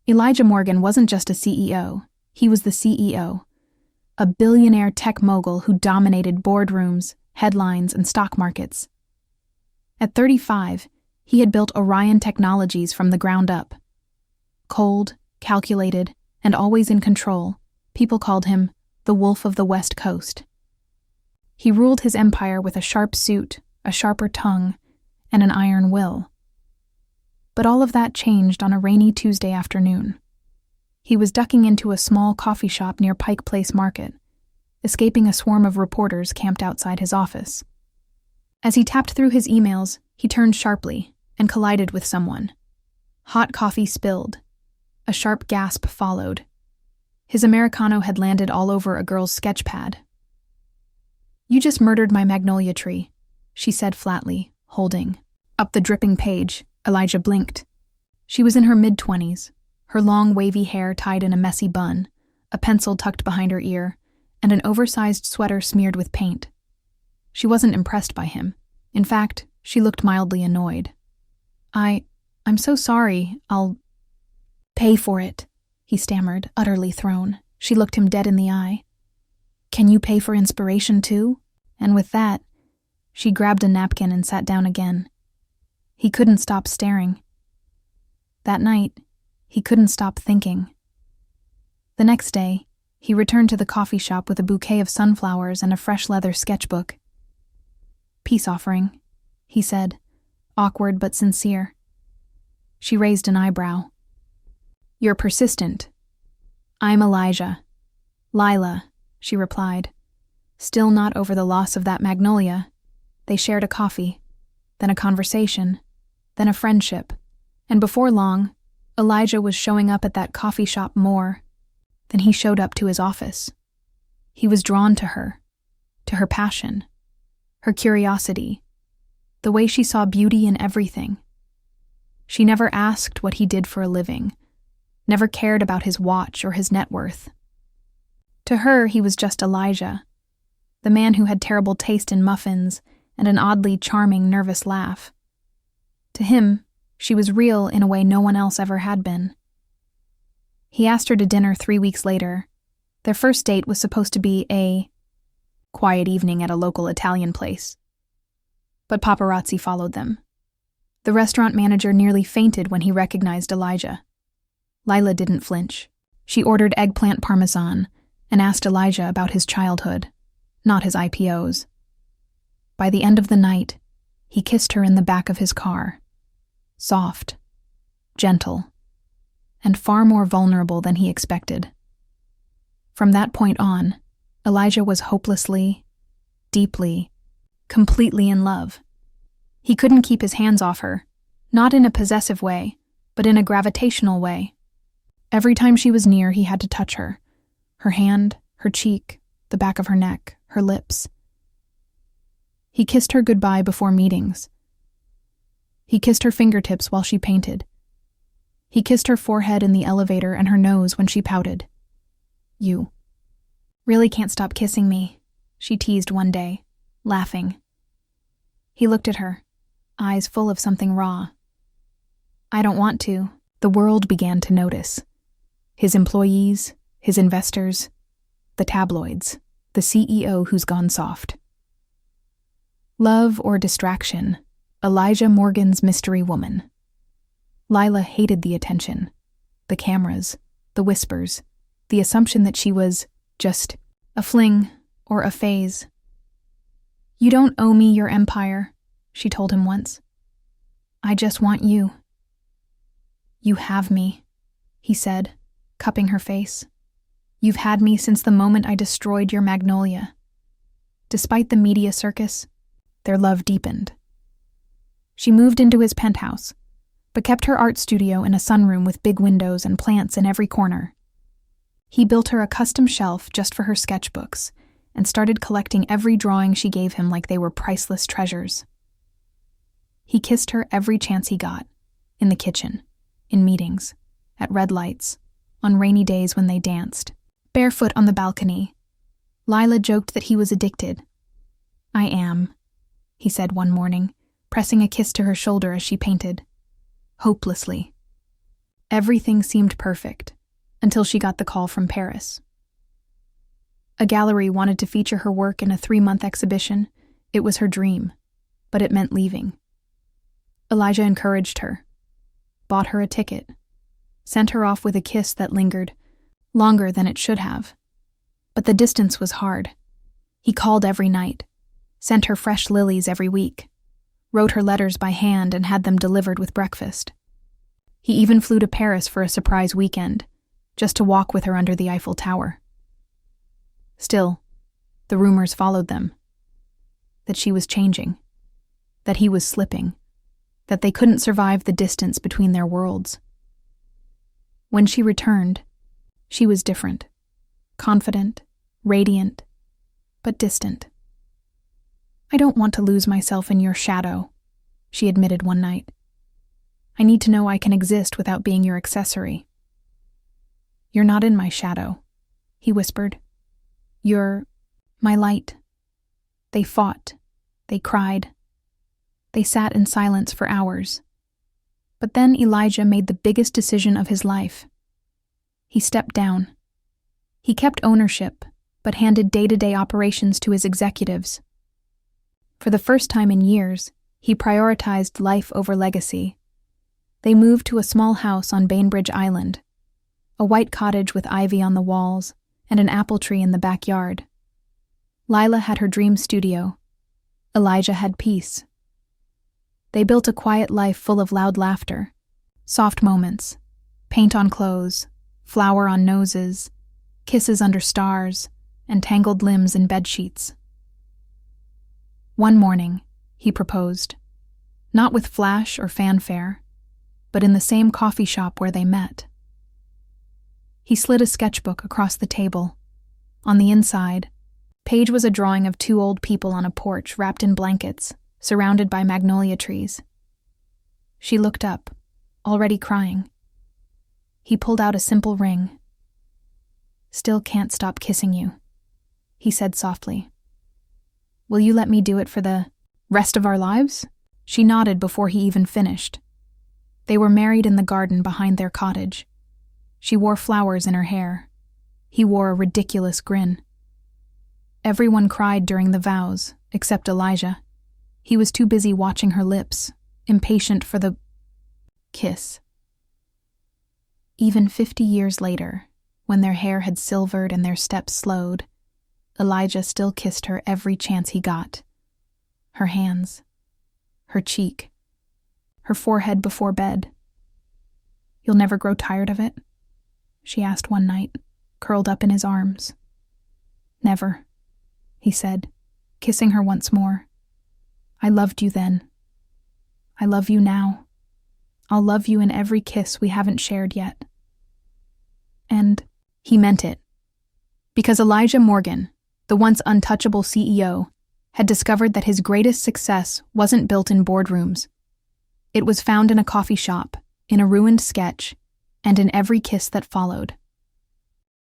Elijah Morgan wasn't just a CEO, he was the CEO. A billionaire tech mogul who dominated boardrooms, headlines, and stock markets. At 35, he had built Orion Technologies from the ground up. Cold, calculated, and always in control, people called him the Wolf of the West Coast. He ruled his empire with a sharp suit, a sharper tongue, and an iron will. But all of that changed on a rainy Tuesday afternoon. He was ducking into a small coffee shop near Pike Place Market, escaping a swarm of reporters camped outside his office. As he tapped through his emails, he turned sharply and collided with someone. Hot coffee spilled. A sharp gasp followed. His Americano had landed all over a girl's sketch pad. "You just murdered my magnolia tree," she said flatly, holding up the dripping page. Elijah blinked. She was in her mid-20s, her long wavy hair tied in a messy bun, a pencil tucked behind her ear, and an oversized sweater smeared with paint. She wasn't impressed by him. In fact, she looked mildly annoyed. I'm so sorry, I'll pay for it," he stammered, utterly thrown. She looked him dead in the eye. "Can you pay for inspiration too?" And with that, she grabbed a napkin and sat down again. He couldn't stop staring. That night, he couldn't stop thinking. The next day, he returned to the coffee shop with a bouquet of sunflowers and a fresh leather sketchbook. "Peace offering," he said, awkward but sincere. She raised an eyebrow. "You're persistent." "I'm Elijah." "Lila," she replied. Still not over the loss of that magnolia. They shared a coffee, then a conversation, then a friendship, and before long, Elijah was showing up at that coffee shop more than he showed up to his office. He was drawn to her passion, her curiosity, the way she saw beauty in everything. She never asked what he did for a living, never cared about his watch or his net worth. To her, he was just Elijah, the man who had terrible taste in muffins and an oddly charming, nervous laugh. To him, she was real in a way no one else ever had been. He asked her to dinner 3 weeks later. Their first date was supposed to be a quiet evening at a local Italian place. But paparazzi followed them. The restaurant manager nearly fainted when he recognized Elijah. Lila didn't flinch. She ordered eggplant parmesan and asked Elijah about his childhood, not his IPOs. By the end of the night, he kissed her in the back of his car. Soft, gentle, and far more vulnerable than he expected. From that point on, Elijah was hopelessly, deeply, completely in love. He couldn't keep his hands off her, not in a possessive way, but in a gravitational way. Every time she was near, he had to touch her hand, her cheek, the back of her neck, her lips. He kissed her goodbye before meetings. He kissed her fingertips while she painted. He kissed her forehead in the elevator and her nose when she pouted. "You really can't stop kissing me," she teased one day, laughing. He looked at her, eyes full of something raw. "I don't want to." The world began to notice. His employees, his investors, the tabloids, the CEO who's gone soft. Love or distraction, Elijah Morgan's mystery woman. Lila hated the attention, the cameras, the whispers, the assumption that she was just a fling or a phase. "You don't owe me your empire," she told him once. "I just want you." "You have me," he said, cupping her face. "You've had me since the moment I destroyed your magnolia." Despite the media circus, their love deepened. She moved into his penthouse, but kept her art studio in a sunroom with big windows and plants in every corner. He built her a custom shelf just for her sketchbooks and started collecting every drawing she gave him like they were priceless treasures. He kissed her every chance he got, in the kitchen, in meetings, at red lights, on rainy days when they danced, barefoot on the balcony. Lila joked that he was addicted. "I am," he said one morning, pressing a kiss to her shoulder as she painted. Hopelessly. Everything seemed perfect, until she got the call from Paris. A gallery wanted to feature her work in a 3-month exhibition. It was her dream, but it meant leaving. Elijah encouraged her, bought her a ticket, sent her off with a kiss that lingered, longer than it should have. But the distance was hard. He called every night, sent her fresh lilies every week, wrote her letters by hand and had them delivered with breakfast. He even flew to Paris for a surprise weekend, just to walk with her under the Eiffel Tower. Still, the rumors followed them. That she was changing, that he was slipping, that they couldn't survive the distance between their worlds. When she returned, she was different, confident, radiant, but distant. "I don't want to lose myself in your shadow," she admitted one night. "I need to know I can exist without being your accessory." "You're not in my shadow," he whispered. "You're my light." They fought. They cried. They sat in silence for hours. But then Elijah made the biggest decision of his life. He stepped down. He kept ownership, but handed day-to-day operations to his executives. For the first time in years, he prioritized life over legacy. They moved to a small house on Bainbridge Island, a white cottage with ivy on the walls and an apple tree in the backyard. Lila had her dream studio. Elijah had peace. They built a quiet life full of loud laughter, soft moments, paint on clothes, flour on noses, kisses under stars, and tangled limbs in bedsheets. One morning, he proposed, not with flash or fanfare, but in the same coffee shop where they met. He slid a sketchbook across the table. On the inside, page was a drawing of 2 old people on a porch wrapped in blankets, surrounded by magnolia trees. She looked up, already crying. He pulled out a simple ring. "Still can't stop kissing you," he said softly. "Will you let me do it for the rest of our lives?" She nodded before he even finished. They were married in the garden behind their cottage. She wore flowers in her hair. He wore a ridiculous grin. Everyone cried during the vows, except Elijah. He was too busy watching her lips, impatient for the kiss. Even 50 years later, when their hair had silvered and their steps slowed, Elijah still kissed her every chance he got. Her hands, her cheek, her forehead before bed. "You'll never grow tired of it?" she asked one night, curled up in his arms. "Never," he said, kissing her once more. "I loved you then. I love you now. I'll love you in every kiss we haven't shared yet." And he meant it. Because Elijah Morgan, the once untouchable CEO, had discovered that his greatest success wasn't built in boardrooms. It was found in a coffee shop, in a ruined sketch, and in every kiss that followed.